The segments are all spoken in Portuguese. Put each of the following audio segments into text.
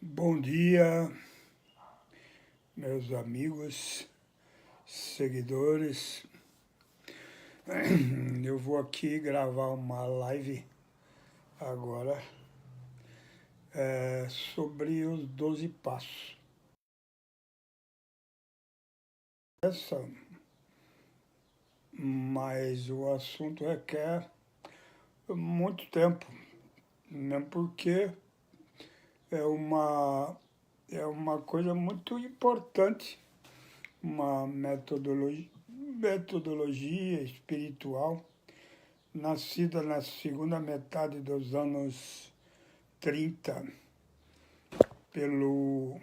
Bom dia, meus amigos, seguidores. Eu vou aqui gravar uma live agora sobre os 12 passos. Mas o assunto requer muito tempo, mesmo porque é uma coisa muito importante, uma metodologia espiritual nascida na segunda metade dos anos 30 pelo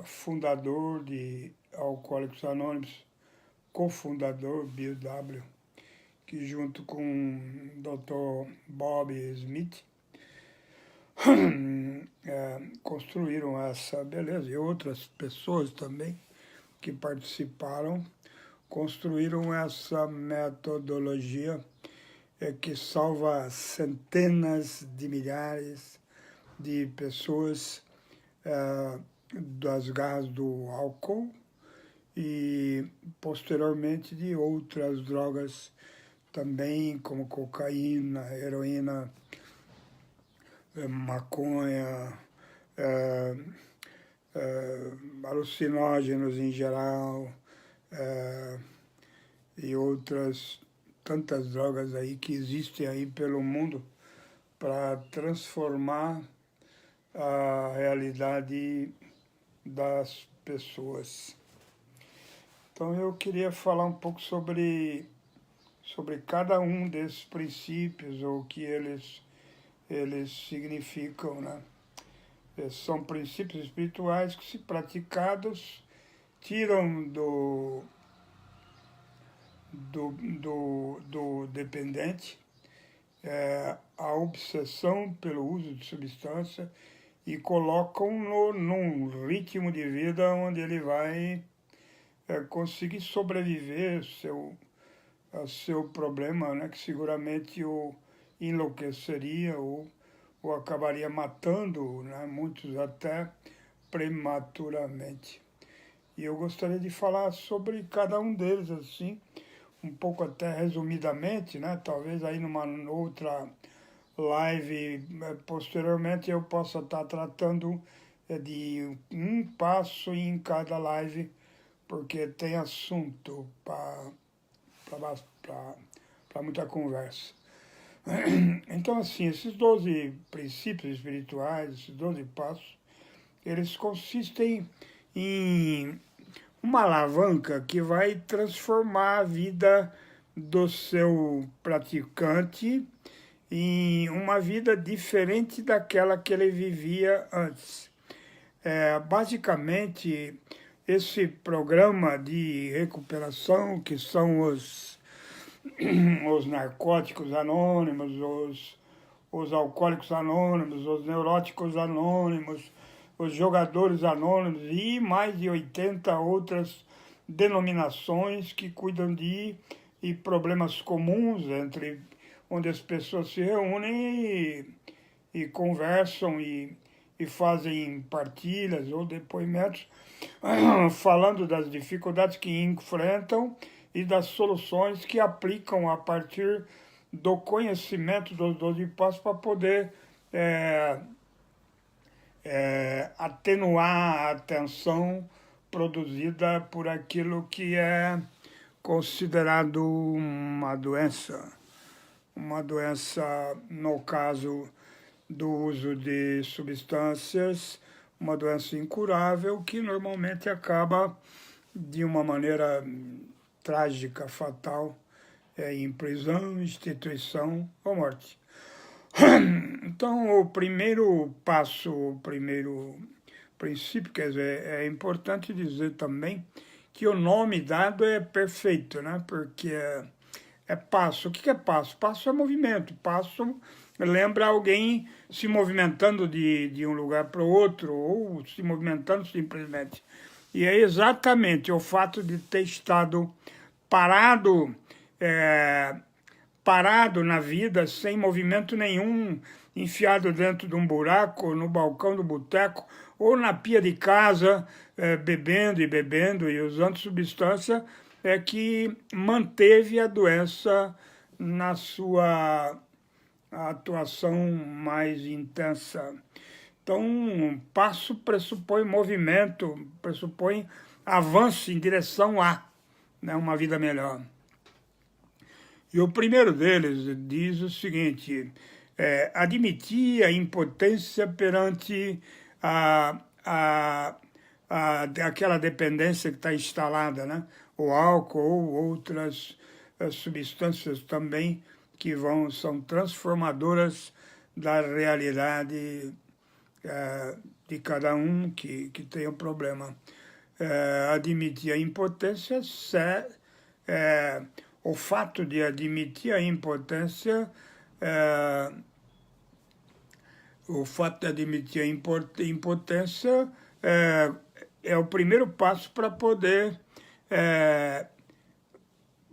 fundador de Alcoólicos Anônimos, cofundador Bill W., que junto com o Dr. Bob Smith construíram essa beleza, e outras pessoas também que participaram, construíram essa metodologia que salva centenas de milhares de pessoas das garras do álcool e posteriormente de outras drogas também, como cocaína, heroína, maconha, alucinógenos em geral, e outras tantas drogas aí que existem aí pelo mundo para transformar a realidade das pessoas. Então eu queria falar um pouco sobre cada um desses princípios, ou o que eles significam, né? São princípios espirituais que, se praticados, tiram do dependente a obsessão pelo uso de substância e colocam-no num ritmo de vida onde ele vai conseguir sobreviver ao seu problema, né, que seguramente o enlouqueceria ou acabaria matando, né, muitos até prematuramente. E eu gostaria de falar sobre cada um deles, assim, um pouco até resumidamente, né? Talvez aí numa outra live posteriormente eu possa estar tratando de um passo em cada live, porque tem assunto para muita conversa. Então, assim, esses 12 princípios espirituais, esses 12 passos, eles consistem em uma alavanca que vai transformar a vida do seu praticante em uma vida diferente daquela que ele vivia antes. Basicamente, esse programa de recuperação, que são os narcóticos anônimos, os alcoólicos anônimos, os neuróticos anônimos, os jogadores anônimos e mais de 80 outras denominações que cuidam de problemas comuns onde as pessoas se reúnem e conversam e fazem partilhas ou depoimentos falando das dificuldades que enfrentam e das soluções que aplicam a partir do conhecimento dos 12 passos para poder atenuar a tensão produzida por aquilo que é considerado uma doença. Uma doença, no caso do uso de substâncias, uma doença incurável que normalmente acaba de uma maneira trágica, fatal, em prisão, instituição ou morte. Então, o primeiro passo, o primeiro princípio, quer dizer, é importante dizer também que o nome dado é perfeito, né? Porque é passo. O que é passo? Passo é movimento. Passo lembra alguém se movimentando de um lugar para o outro, ou se movimentando simplesmente. E é exatamente o fato de ter estado parado parado na vida, sem movimento nenhum, enfiado dentro de um buraco, no balcão do boteco, ou na pia de casa, bebendo e usando substância, é que manteve a doença na sua atuação mais intensa. Então, um passo pressupõe movimento, pressupõe avanço em direção a, né, uma vida melhor. E o primeiro deles diz o seguinte: admitir a impotência perante aquela dependência que está instalada, né? O álcool ou outras substâncias também que são transformadoras da realidade de cada um que tem o problema. Admitir a impotência, o fato de admitir a impotência, é o primeiro passo para poder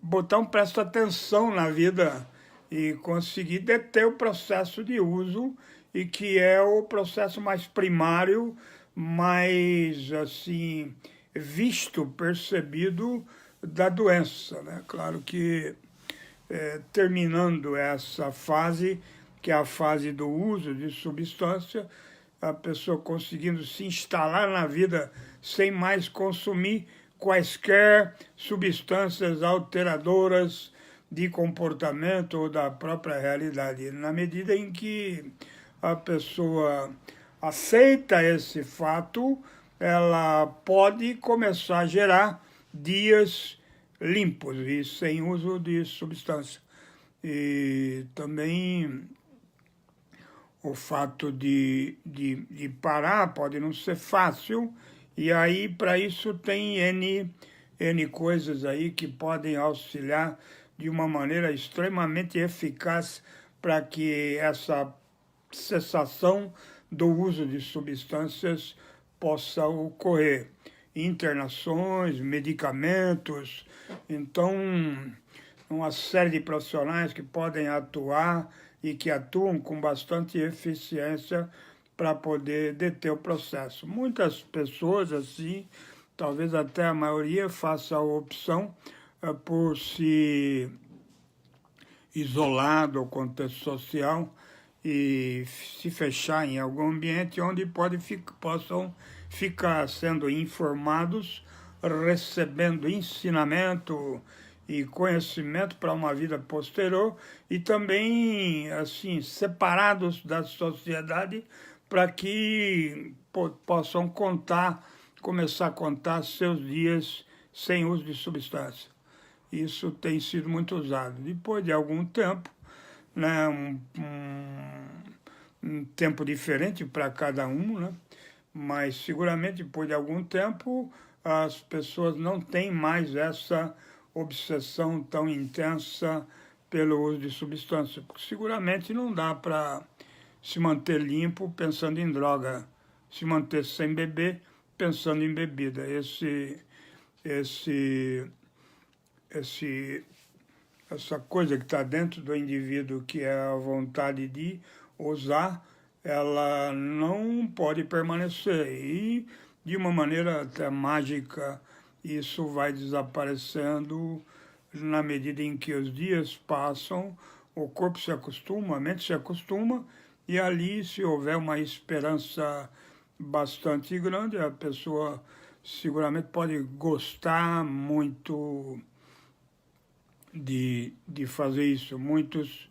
botar um presto atenção na vida e conseguir deter o processo de uso, e que é o processo mais primário, mais assim visto, percebido da doença, né? Claro que terminando essa fase, que é a fase do uso de substância, a pessoa conseguindo se instalar na vida sem mais consumir quaisquer substâncias alteradoras de comportamento ou da própria realidade. Na medida em que a pessoa aceita esse fato, ela pode começar a gerar dias limpos e sem uso de substância. E também o fato de parar pode não ser fácil, e aí para isso tem N coisas aí que podem auxiliar de uma maneira extremamente eficaz para que essa cessação do uso de substâncias possa ocorrer. Internações, medicamentos, então uma série de profissionais que podem atuar e que atuam com bastante eficiência para poder deter o processo. Muitas pessoas, assim, talvez até a maioria, faça a opção por se isolar do contexto social e se fechar em algum ambiente onde possam ficar sendo informados, recebendo ensinamento e conhecimento para uma vida posterior, e também assim separados da sociedade para que possam começar a contar seus dias sem uso de substância. Isso tem sido muito usado. Depois de algum tempo, né, um tempo diferente para cada um, né? Mas seguramente depois de algum tempo as pessoas não têm mais essa obsessão tão intensa pelo uso de substância, porque seguramente não dá para se manter limpo pensando em droga, se manter sem beber pensando em bebida. Essa coisa que está dentro do indivíduo, que é a vontade de usar, ela não pode permanecer. E, de uma maneira até mágica, isso vai desaparecendo na medida em que os dias passam, o corpo se acostuma, a mente se acostuma, e ali, se houver uma esperança bastante grande, a pessoa seguramente pode gostar muito de fazer isso. Muitos,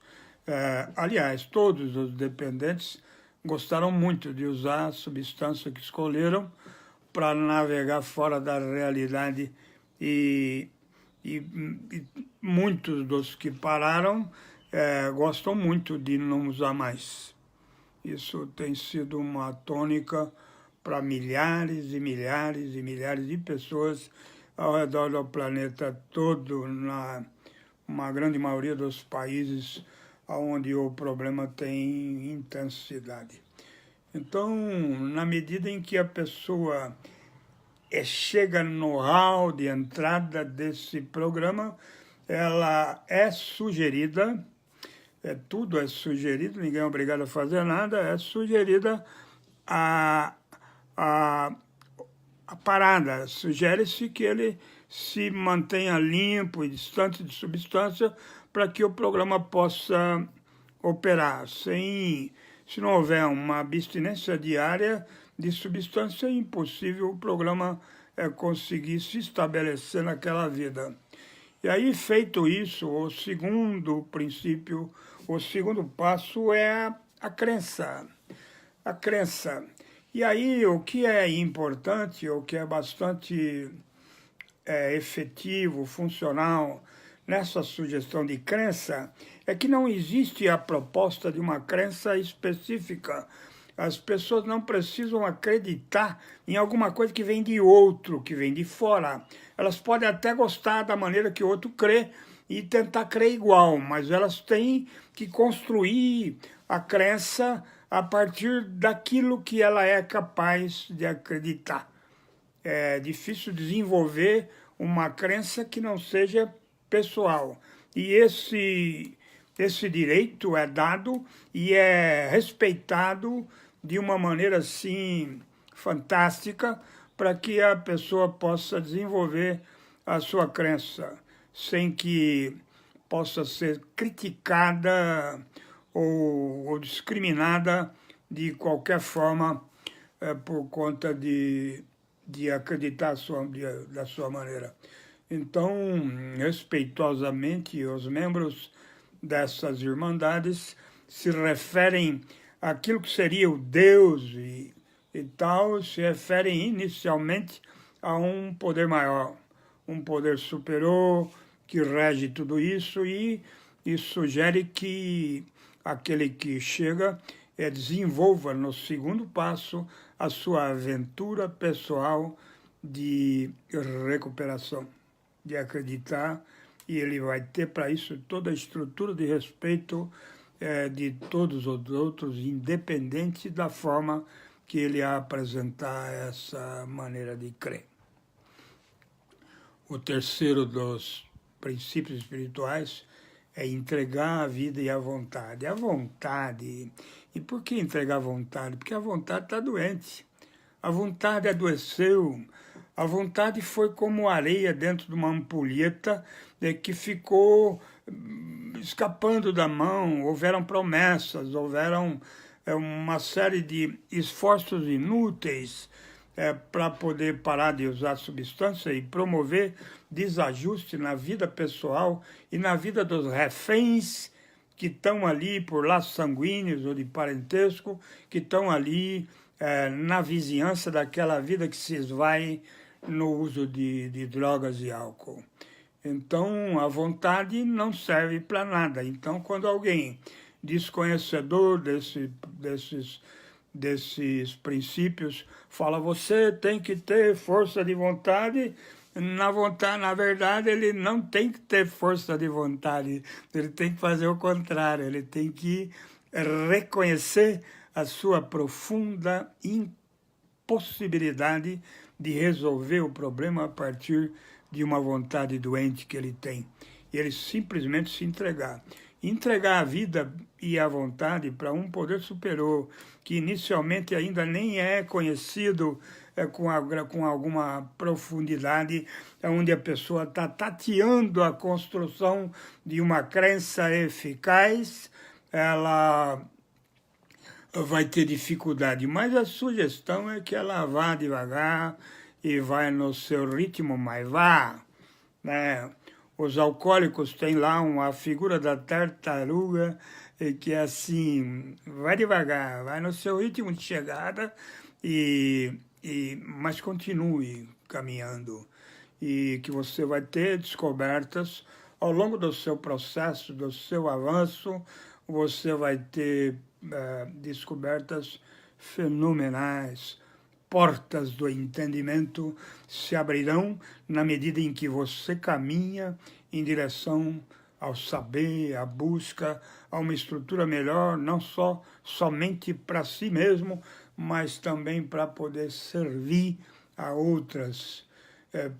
aliás, todos os dependentes gostaram muito de usar a substância que escolheram para navegar fora da realidade, e muitos dos que pararam gostam muito de não usar mais. Isso tem sido uma tônica para milhares e milhares e milhares de pessoas ao redor do planeta todo, uma grande maioria dos países onde o problema tem intensidade. Então, na medida em que a pessoa chega no hall de entrada desse programa, ela é sugerida tudo é sugerido, ninguém é obrigado a fazer nada, é sugerida a, a, a parada. Sugere-se que ele se mantenha limpo e distante de substância para que o programa possa operar. Se não houver uma abstinência diária de substância, é impossível o programa conseguir se estabelecer naquela vida. E aí, feito isso, o segundo princípio, o segundo passo é a crença. A crença. E aí, o que é importante, o que é bastante efetivo, funcional nessa sugestão de crença, é que não existe a proposta de uma crença específica. As pessoas não precisam acreditar em alguma coisa que vem de outro, que vem de fora. Elas podem até gostar da maneira que o outro crê e tentar crer igual, mas elas têm que construir a crença a partir daquilo que ela é capaz de acreditar. É difícil desenvolver uma crença que não seja pessoal. E esse direito é dado e é respeitado de uma maneira, assim, fantástica, para que a pessoa possa desenvolver a sua crença, sem que possa ser criticada ou discriminada de qualquer forma por conta de acreditar da sua maneira. Então, respeitosamente, os membros dessas irmandades se referem àquilo que seria o Deus e tal, se referem inicialmente a um poder maior, um poder superior que rege tudo isso e sugere que aquele que chega desenvolva no segundo passo a sua aventura pessoal de recuperação, de acreditar, e ele vai ter para isso toda a estrutura de respeito de todos os outros, independente da forma que ele apresentar essa maneira de crer. O terceiro dos princípios espirituais é entregar a vida e a vontade. A vontade. E por que entregar a vontade? Porque a vontade está doente. A vontade adoeceu. A vontade foi como areia dentro de uma ampulheta que ficou escapando da mão. Houveram promessas, houveram uma série de esforços inúteis para poder parar de usar substância e promover desajuste na vida pessoal e na vida dos reféns que estão ali por laços sanguíneos ou de parentesco, que estão ali na vizinhança daquela vida que se esvai no uso de drogas e álcool. Então, a vontade não serve para nada. Então, quando alguém desconhecedor desses princípios fala, você tem que ter força de vontade, na verdade, ele não tem que ter força de vontade, ele tem que fazer o contrário, ele tem que reconhecer a sua profunda impossibilidade de resolver o problema a partir de uma vontade doente que ele tem. E ele simplesmente se entregar. Entregar a vida e a vontade para um poder superior, que inicialmente ainda nem é conhecido com alguma profundidade, onde a pessoa está tateando a construção de uma crença eficaz, ela vai ter dificuldade. Mas a sugestão é que ela vá devagar e vai no seu ritmo, mas vá, né? Os alcoólicos têm lá a figura da tartaruga, que é assim, vai devagar, vai no seu ritmo de chegada, mas continue caminhando. E que você vai ter descobertas ao longo do seu processo, do seu avanço, você vai ter descobertas fenomenais. Portas do entendimento se abrirão na medida em que você caminha em direção ao saber, à busca, a uma estrutura melhor, não somente para si mesmo, mas também para poder servir a outras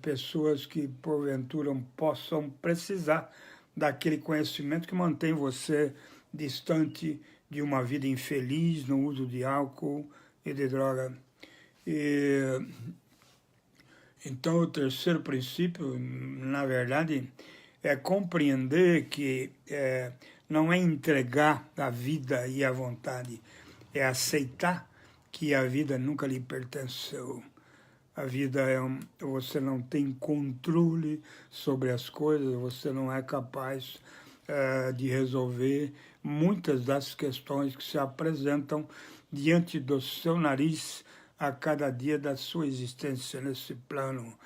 pessoas que, porventura, possam precisar daquele conhecimento que mantém você distante de uma vida infeliz no uso de álcool e de droga. Então, o terceiro princípio, na verdade, é compreender que não é entregar a vida e a vontade, é aceitar que a vida nunca lhe pertenceu. A vida você não tem controle sobre as coisas, você não é capaz de resolver muitas das questões que se apresentam diante do seu nariz a cada dia da sua existência nesse plano.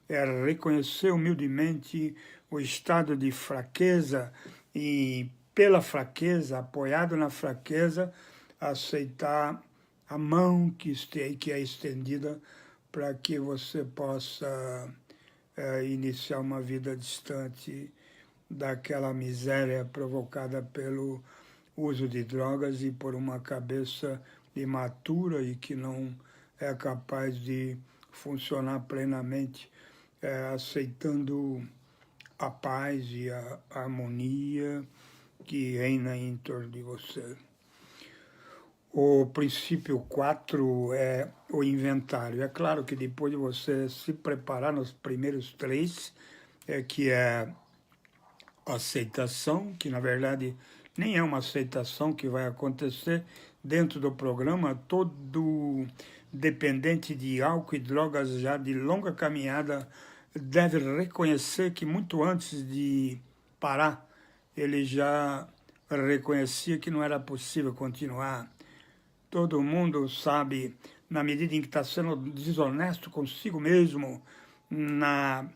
É reconhecer humildemente o estado de fraqueza e, pela fraqueza, apoiado na fraqueza, aceitar a mão que é estendida para que você possa iniciar uma vida distante daquela miséria provocada pelo uso de drogas e por uma cabeça imatura e que não é capaz de funcionar plenamente, aceitando a paz e a harmonia que reina em torno de você. O princípio 4 é o inventário. É claro que depois de você se preparar nos primeiros 3, que é a aceitação, que na verdade nem é uma aceitação que vai acontecer dentro do programa, todo dependente de álcool e drogas já de longa caminhada deve reconhecer que muito antes de parar, ele já reconhecia que não era possível continuar. Todo mundo sabe, na medida em que está sendo desonesto consigo mesmo, na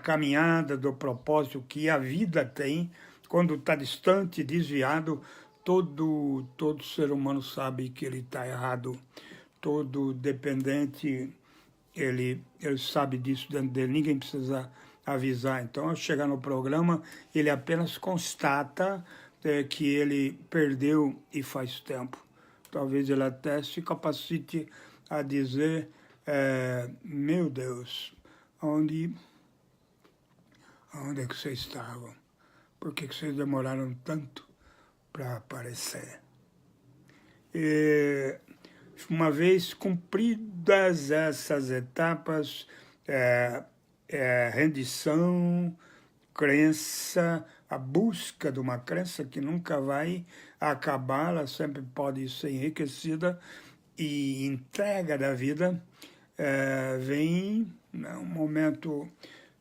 caminhada do propósito que a vida tem, quando está distante, desviado, todo ser humano sabe que ele está errado. Todo dependente, ele sabe disso dentro dele, ninguém precisa avisar. Então, ao chegar no programa, ele apenas constata que ele perdeu e faz tempo. Talvez ele até se capacite a dizer, meu Deus, onde é que vocês estavam? Por que vocês demoraram tanto para aparecer? E, uma vez cumpridas essas etapas, rendição, crença, a busca de uma crença que nunca vai acabar, ela sempre pode ser enriquecida, e entrega da vida, vem um momento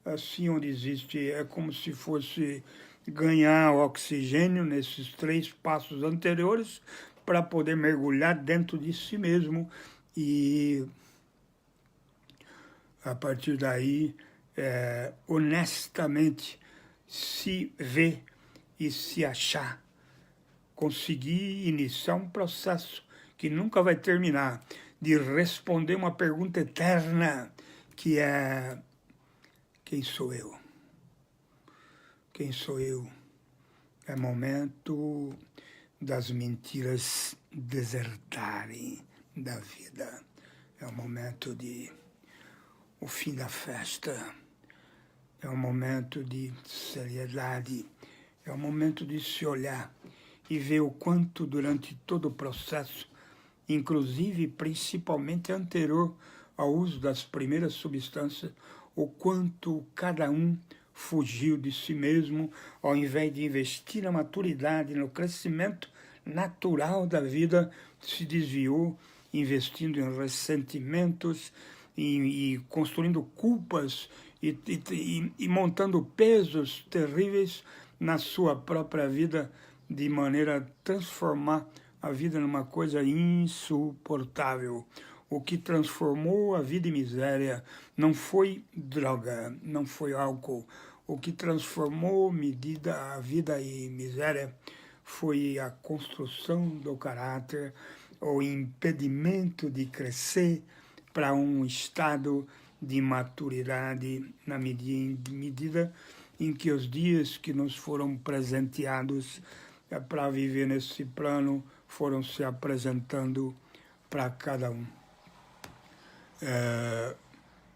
assim onde existe, é como se fosse ganhar oxigênio nesses 3 passos anteriores para poder mergulhar dentro de si mesmo e, a partir daí, honestamente se ver e se achar, conseguir iniciar um processo que nunca vai terminar, de responder uma pergunta eterna, que é: quem sou eu? Quem sou eu? É momento das mentiras desertarem da vida. É o momento de o fim da festa. É um momento de seriedade. É um momento de se olhar e ver o quanto durante todo o processo, inclusive principalmente anterior ao uso das primeiras substâncias, o quanto cada um fugiu de si mesmo, ao invés de investir na maturidade, no crescimento natural da vida, se desviou, investindo em ressentimentos e construindo culpas e montando pesos terríveis na sua própria vida, de maneira a transformar a vida numa coisa insuportável. O que transformou a vida em miséria não foi droga, não foi álcool. O que transformou a vida em miséria foi a construção do caráter, o impedimento de crescer para um estado de maturidade, na medida em que os dias que nos foram presenteados para viver nesse plano foram se apresentando para cada um.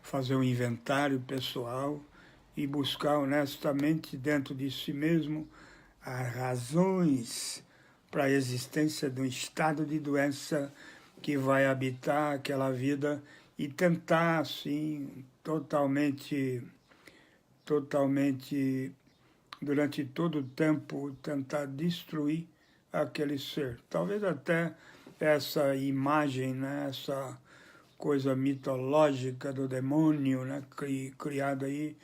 Fazer um inventário pessoal e buscar honestamente dentro de si mesmo as razões para a existência de um estado de doença que vai habitar aquela vida e tentar, assim, totalmente, durante todo o tempo, tentar destruir aquele ser. Talvez até essa imagem, né, essa coisa mitológica do demônio, né, criada aí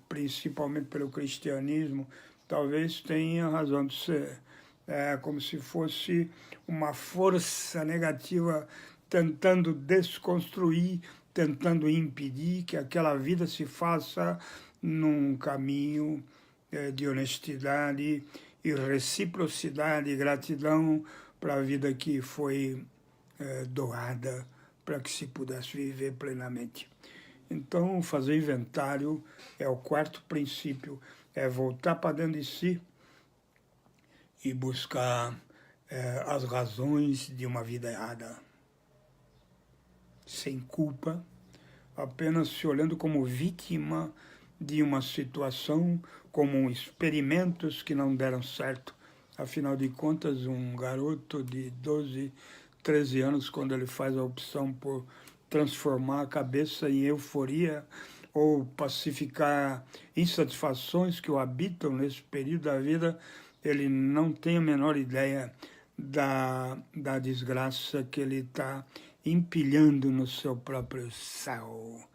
principalmente pelo cristianismo, talvez tenha razão de ser. É como se fosse uma força negativa tentando desconstruir, tentando impedir que aquela vida se faça num caminho de honestidade e reciprocidade e gratidão para a vida que foi doada para que se pudesse viver plenamente. Então, fazer inventário é o quarto princípio, é voltar para dentro de si e buscar as razões de uma vida errada. Sem culpa, apenas se olhando como vítima de uma situação, como experimentos que não deram certo. Afinal de contas, um garoto de 12, 13 anos, quando ele faz a opção por transformar a cabeça em euforia ou pacificar insatisfações que o habitam nesse período da vida, ele não tem a menor ideia da desgraça que ele está empilhando no seu próprio céu,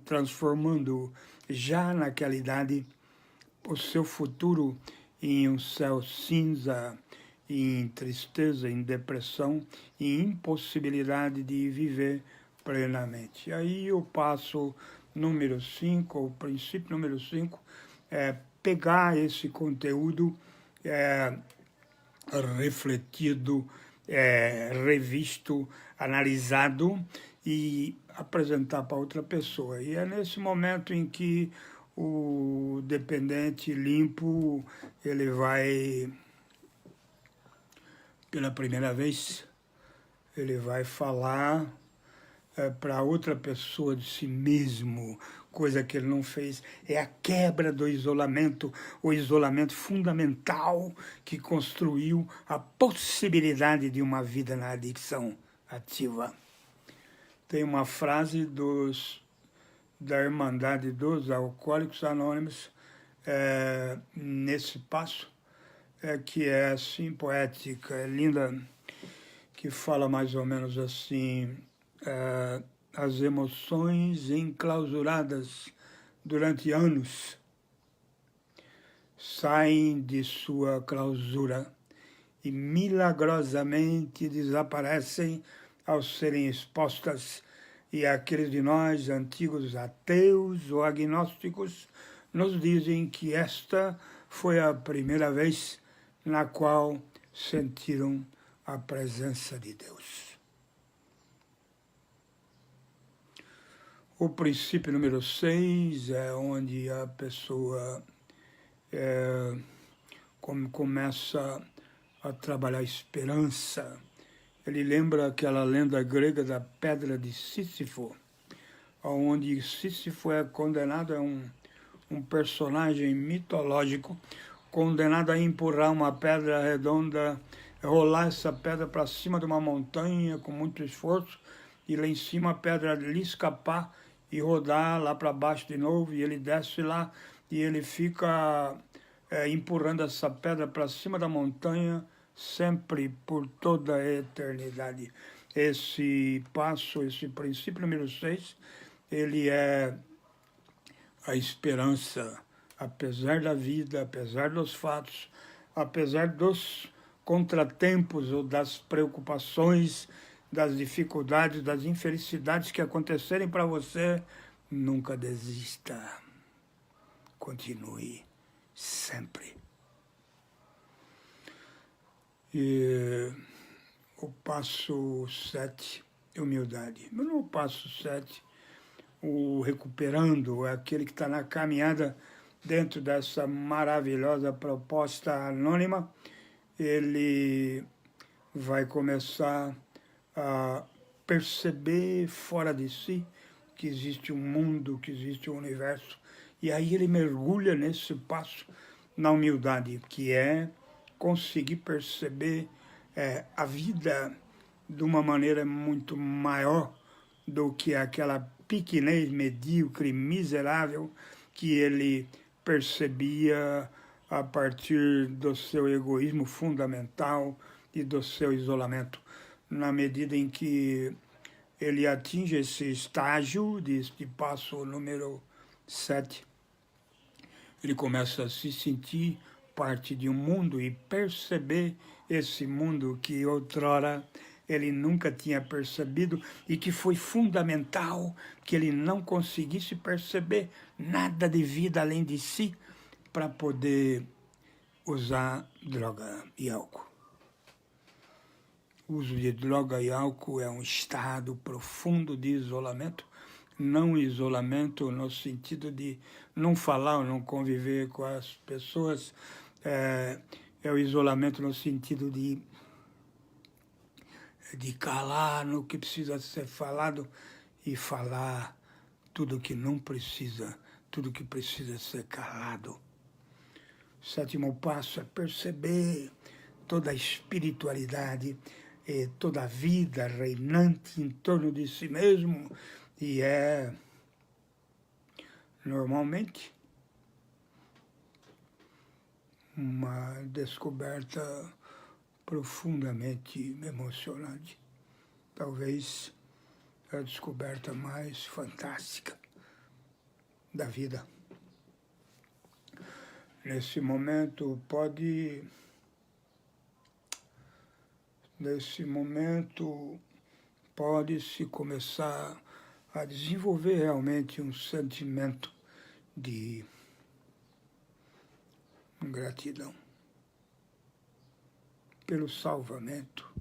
transformando já naquela idade o seu futuro em um céu cinza, em tristeza, em depressão, em impossibilidade de viver plenamente. E aí o passo número 5, o princípio número 5, é pegar esse conteúdo refletido, revisto, analisado e apresentar para outra pessoa. E é nesse momento em que o dependente limpo, ele vai, pela primeira vez, ele vai falar para outra pessoa de si mesmo, coisa que ele não fez. É a quebra do isolamento, o isolamento fundamental que construiu a possibilidade de uma vida na adicção ativa. Tem uma frase da Irmandade dos Alcoólicos Anônimos nesse passo, que é assim poética, é linda, que fala mais ou menos assim: as emoções enclausuradas durante anos saem de sua clausura e milagrosamente desaparecem ao serem expostas, e aqueles de nós, antigos ateus ou agnósticos, nos dizem que esta foi a primeira vez na qual sentiram a presença de Deus. O princípio número 6 é onde a pessoa começa a trabalhar a esperança. Ele lembra aquela lenda grega da pedra de Sísifo, onde Sísifo é condenado, é um personagem mitológico, condenado a empurrar uma pedra redonda, rolar essa pedra para cima de uma montanha com muito esforço, e lá em cima a pedra lhe escapar e rodar lá para baixo de novo, e ele desce lá e ele fica empurrando essa pedra para cima da montanha, sempre por toda a eternidade. Esse passo, esse princípio número 6, ele é a esperança, apesar da vida, apesar dos fatos, apesar dos contratempos ou das preocupações, das dificuldades, das infelicidades que acontecerem para você, nunca desista. Continue sempre. E o passo 7, humildade. No passo 7, o recuperando, é aquele que está na caminhada dentro dessa maravilhosa proposta anônima, ele vai começar a perceber fora de si que existe um mundo, que existe um universo, e aí ele mergulha nesse passo na humildade, que é conseguir perceber a vida de uma maneira muito maior do que aquela pequenez medíocre, miserável, que ele percebia a partir do seu egoísmo fundamental e do seu isolamento. Na medida em que ele atinge esse estágio de passo número 7, ele começa a se sentir parte de um mundo e perceber esse mundo que outrora ele nunca tinha percebido e que foi fundamental que ele não conseguisse perceber nada de vida além de si para poder usar droga e álcool. O uso de droga e álcool é um estado profundo de isolamento, não isolamento no sentido de não falar ou não conviver com as pessoas, é o isolamento no sentido de calar no que precisa ser falado e falar tudo que não precisa, tudo que precisa ser calado. O sétimo passo é perceber toda a espiritualidade, toda a vida reinante em torno de si mesmo, e é normalmente uma descoberta profundamente emocionante. Talvez a descoberta mais fantástica da vida. Nesse momento pode-se começar a desenvolver realmente um sentimento de gratidão pelo salvamento,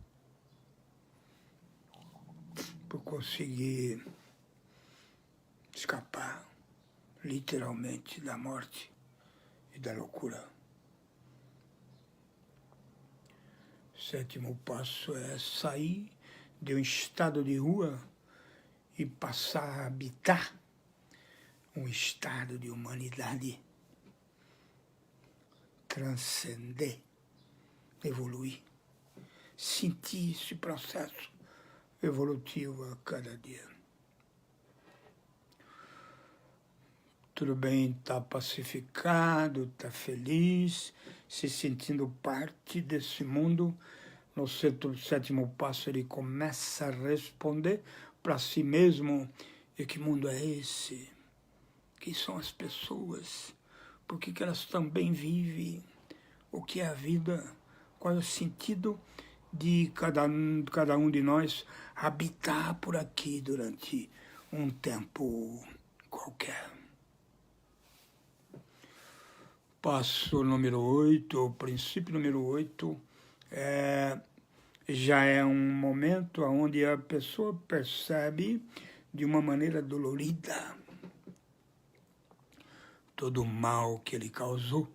por conseguir escapar literalmente da morte e da loucura. O sétimo passo é sair de um estado de rua e passar a habitar um estado de humanidade, transcender, evoluir, sentir esse processo evolutivo a cada dia. Tudo bem, está pacificado, está feliz, se sentindo parte desse mundo. No sétimo passo ele começa a responder para si mesmo: e que mundo é esse? Quem são as pessoas? Por que elas também vivem? O que é a vida? Qual é o sentido de cada um de nós habitar por aqui durante um tempo qualquer? Passo número 8, o princípio número 8, já é um momento onde a pessoa percebe de uma maneira dolorida todo o mal que ele causou,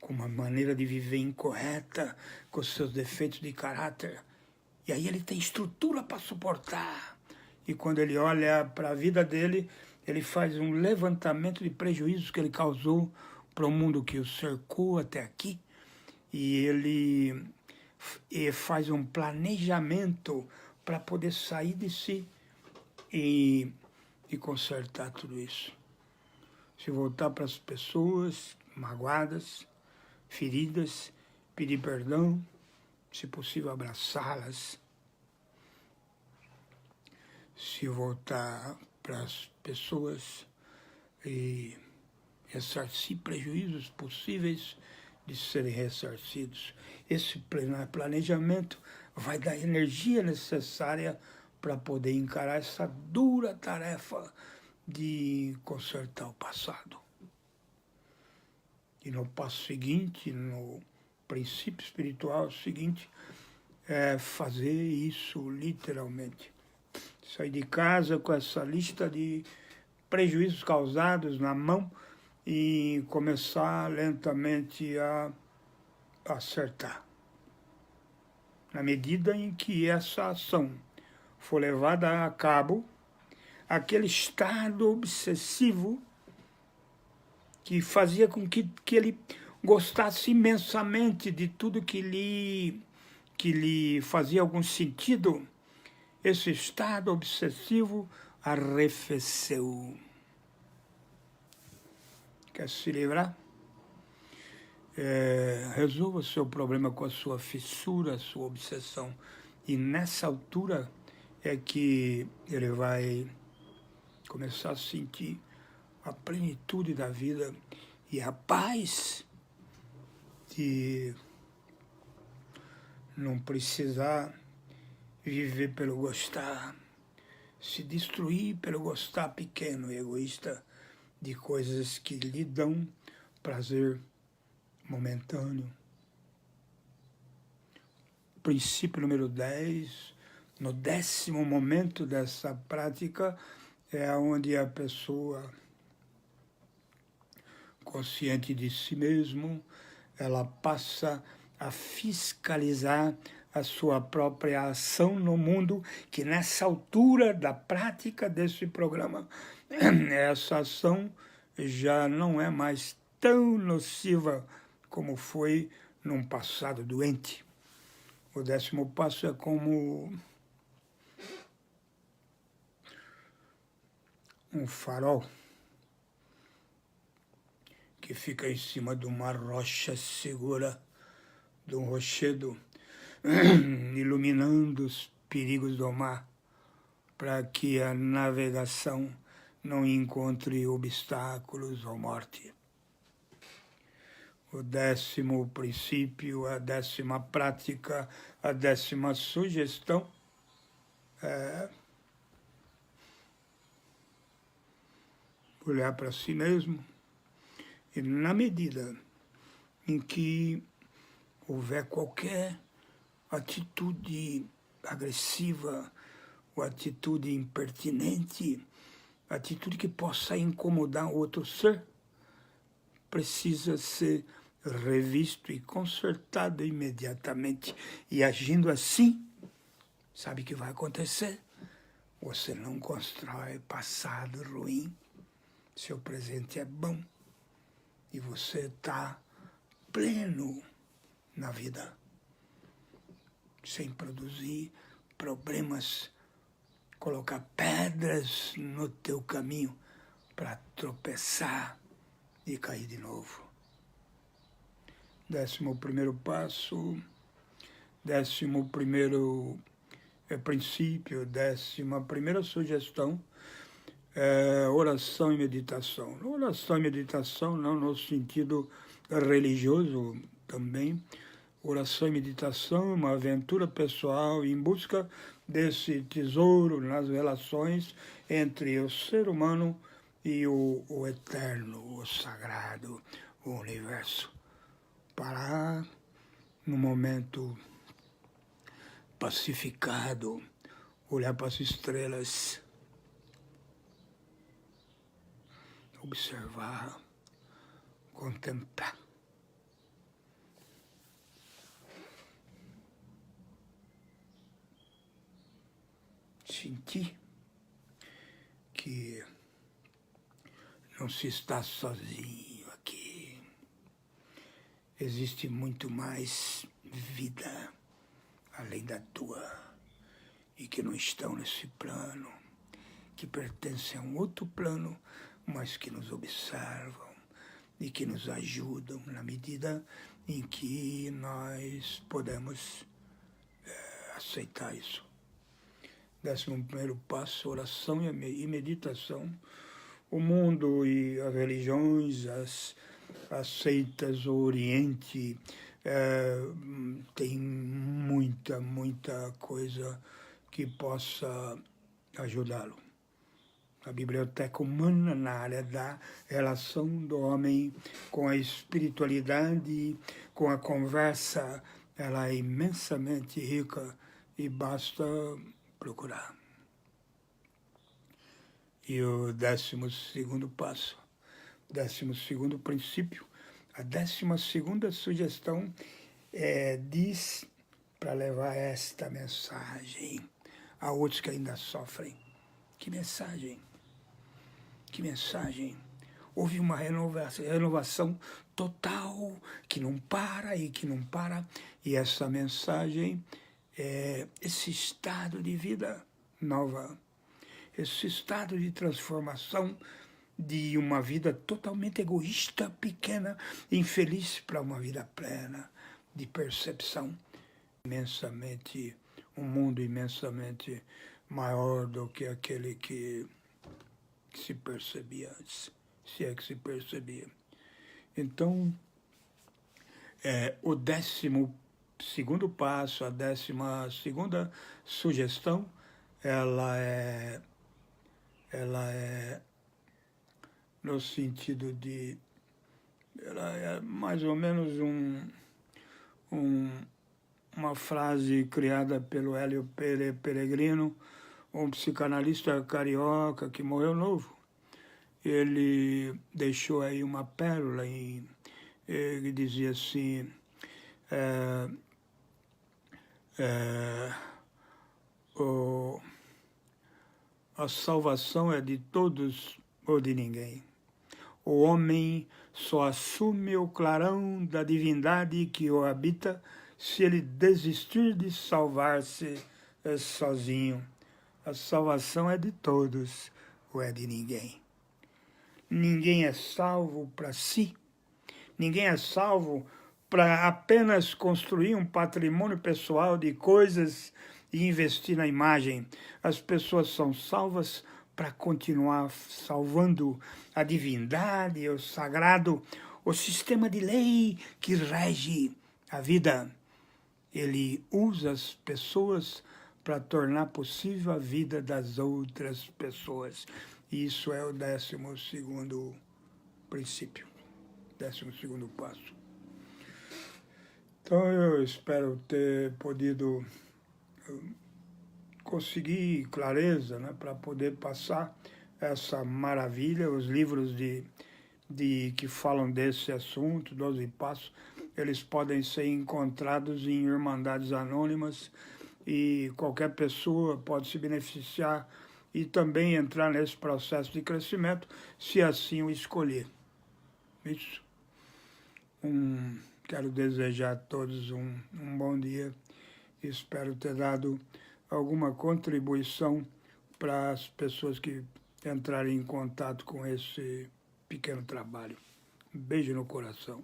com uma maneira de viver incorreta, com seus defeitos de caráter. E aí ele tem estrutura para suportar. E quando ele olha para a vida dele, ele faz um levantamento de prejuízos que ele causou para o mundo que o cercou até aqui. E ele faz um planejamento para poder sair de si e consertar tudo isso. Se voltar para as pessoas magoadas, feridas, pedir perdão, se possível abraçá-las. Se voltar para as pessoas e ressarcir prejuízos possíveis de serem ressarcidos. Esse planejamento vai dar energia necessária para poder encarar essa dura tarefa de consertar o passado. E no passo seguinte, no princípio espiritual seguinte, é fazer isso literalmente. Sair de casa com essa lista de prejuízos causados na mão e começar lentamente a acertar. Na medida em que essa ação for levada a cabo, aquele estado obsessivo que fazia com que ele gostasse imensamente de tudo que lhe fazia algum sentido, esse estado obsessivo arrefeceu. Quer se livrar? Resolva o seu problema com a sua fissura, a sua obsessão. E nessa altura é que ele vai começar a sentir a plenitude da vida e a paz de não precisar viver pelo gostar, se destruir pelo gostar pequeno e egoísta de coisas que lhe dão prazer momentâneo. Princípio número 10, no 10º momento dessa prática, é onde a pessoa, consciente de si mesmo, ela passa a fiscalizar a sua própria ação no mundo, que nessa altura da prática desse programa, essa ação já não é mais tão nociva como foi num passado doente. O 10º passo é como um farol que fica em cima de uma rocha segura, de um rochedo, iluminando os perigos do mar, para que a navegação não encontre obstáculos ou morte. O 10º princípio, a 10ª prática, a 10ª sugestão é olhar para si mesmo e, na medida em que houver qualquer atitude agressiva ou atitude impertinente, atitude que possa incomodar outro ser, precisa ser revisto e consertado imediatamente. E agindo assim, sabe o que vai acontecer? Você não constrói passado ruim, seu presente é bom e você está pleno na vida, sem produzir problemas, colocar pedras no teu caminho para tropeçar e cair de novo. 11º passo, 11º princípio, 11ª sugestão, oração e meditação. Oração e meditação não no sentido religioso também. Oração e meditação é uma aventura pessoal em busca desse tesouro nas relações entre o ser humano e o eterno, o sagrado, o universo. Parar no momento pacificado, olhar para as estrelas, observar, contemplar. Sentir que não se está sozinho aqui. Existe muito mais vida além da tua e que não estão nesse plano, que pertencem a um outro plano, mas que nos observam e que nos ajudam na medida em que nós podemos aceitar isso. 11º passo, oração e meditação. O mundo e as religiões, as seitas, o Oriente, tem muita coisa que possa ajudá-lo. A biblioteca humana na área da relação do homem com a espiritualidade, com a conversa, ela é imensamente rica e basta procurar. E o 12º passo, 12º princípio, a 12ª sugestão diz para levar esta mensagem a outros que ainda sofrem. Que mensagem? Que mensagem? houve uma renovação total, que não para e que não para. E essa mensagem é esse estado de vida nova, esse estado de transformação de uma vida totalmente egoísta, pequena, infeliz, para uma vida plena, de percepção imensamente, um mundo imensamente maior do que aquele que se percebia antes, se é que se percebia. Então, o 12º passo, a 12ª sugestão, ela é no sentido de, ela é mais ou menos uma frase criada pelo Hélio Pellegrino, um psicanalista carioca que morreu novo. Ele deixou aí uma pérola, ele dizia assim, a salvação é de todos ou de ninguém. O homem só assume o clarão da divindade que o habita se ele desistir de salvar-se sozinho. A salvação é de todos ou é de ninguém. Ninguém é salvo para si. Ninguém é salvo para apenas construir um patrimônio pessoal de coisas e investir na imagem. As pessoas são salvas para continuar salvando a divindade, o sagrado, o sistema de lei que rege a vida. Ele usa as pessoas para tornar possível a vida das outras pessoas. Isso é o 12º princípio, 12º passo. Então eu espero ter podido conseguir clareza, né, para poder passar essa maravilha. Os livros que falam desse assunto, 12 passos, eles podem ser encontrados em Irmandades Anônimas e qualquer pessoa pode se beneficiar e também entrar nesse processo de crescimento, se assim o escolher. Isso. Quero desejar a todos um bom dia. Espero ter dado alguma contribuição para as pessoas que entrarem em contato com esse pequeno trabalho. Um beijo no coração.